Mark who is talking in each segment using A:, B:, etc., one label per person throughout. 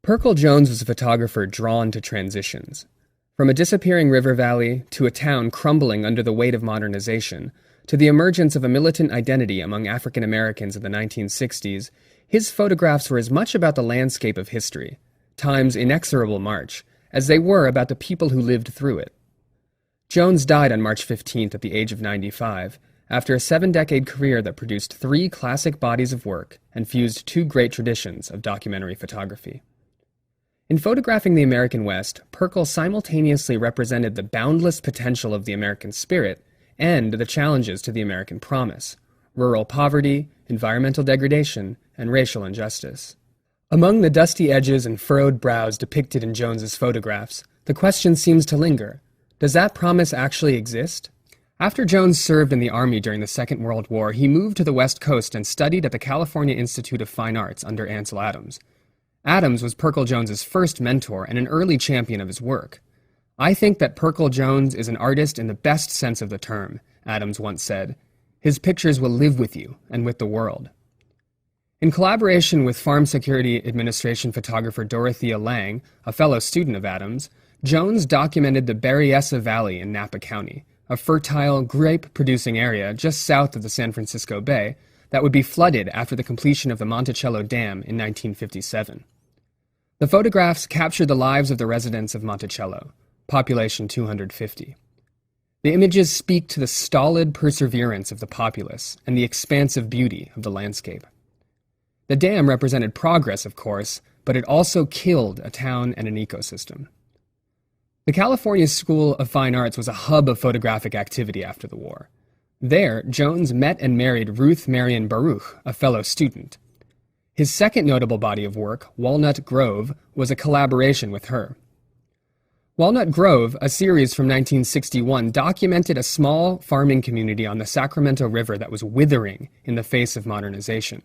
A: Pirkle Jones was a photographer drawn to transitions. From a disappearing river valley to a town crumbling under the weight of modernization, to the emergence of a militant identity among African Americans in the 1960s, his photographs were as much about the landscape of history, time's inexorable march, as they were about the people who lived through it. Jones died on March 15th at the age of 95, after a 7-decade career that produced 3 classic bodies of work and fused 2 great traditions of documentary photography. In photographing the American West, Pirkle simultaneously represented the boundless potential of the American spirit and the challenges to the American promise: rural poverty, environmental degradation, and racial injustice. Among the dusty edges and furrowed brows depicted in Jones's photographs, the question seems to linger: does that promise actually exist? After Jones served in the Army during the Second World War, he moved to the West Coast and studied at the California Institute of Fine Arts under Ansel Adams. Adams was Pirkle Jones's first mentor and an early champion of his work. "I think that Pirkle Jones is an artist in the best sense of the term," Adams once said. "His pictures will live with you and with the world." In collaboration with Farm Security Administration photographer Dorothea Lange, a fellow student of Adams, Jones documented the Berryessa Valley in Napa County, a fertile, grape-producing area just south of the San Francisco Bay that would be flooded after the completion of the Monticello Dam in 1957. The photographs captured the lives of the residents of Monticello, population 250. The images speak to the stolid perseverance of the populace and the expansive beauty of the landscape. The dam represented progress, of course, but it also killed a town and an ecosystem. The California School of Fine Arts was a hub of photographic activity after the war. There, Jones met and married Ruth Marion Baruch, a fellow student. His second notable body of work, Walnut Grove, was a collaboration with her. Walnut Grove, a series from 1961, documented a small farming community on the Sacramento River that was withering in the face of modernization.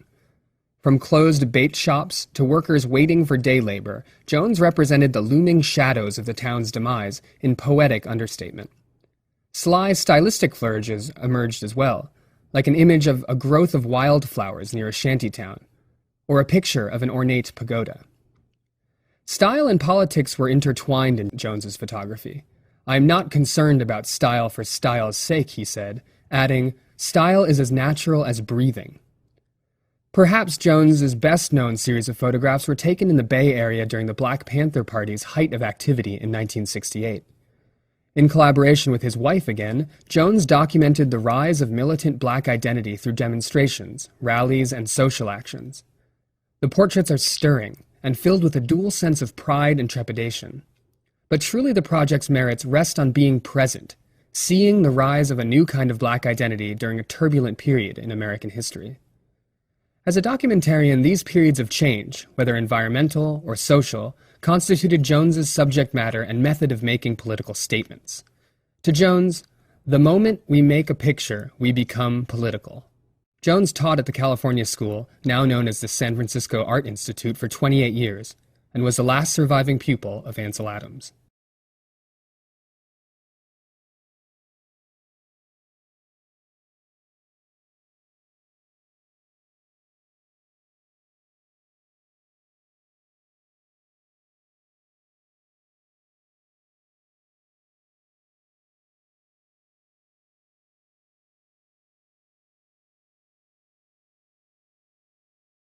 A: From closed bait shops to workers waiting for day labor, Jones represented the looming shadows of the town's demise in poetic understatement. Sly stylistic flourishes emerged as well, like an image of a growth of wildflowers near a shantytown, or a picture of an ornate pagoda. Style and politics were intertwined in Jones's photography. "I am not concerned about style for style's sake," he said, adding, "Style is as natural as breathing." Perhaps Jones's best-known series of photographs were taken in the Bay Area during the Black Panther Party's height of activity in 1968. In collaboration with his wife again, Jones documented the rise of militant black identity through demonstrations, rallies, and social actions. The portraits are stirring and filled with a dual sense of pride and trepidation. But truly the project's merits rest on being present, seeing the rise of a new kind of black identity during a turbulent period in American history. As a documentarian, these periods of change, whether environmental or social, constituted Jones's subject matter and method of making political statements. To Jones, the moment we make a picture, we become political. Jones taught at the California School, now known as the San Francisco Art Institute, for 28 years, and was the last surviving pupil of Ansel Adams.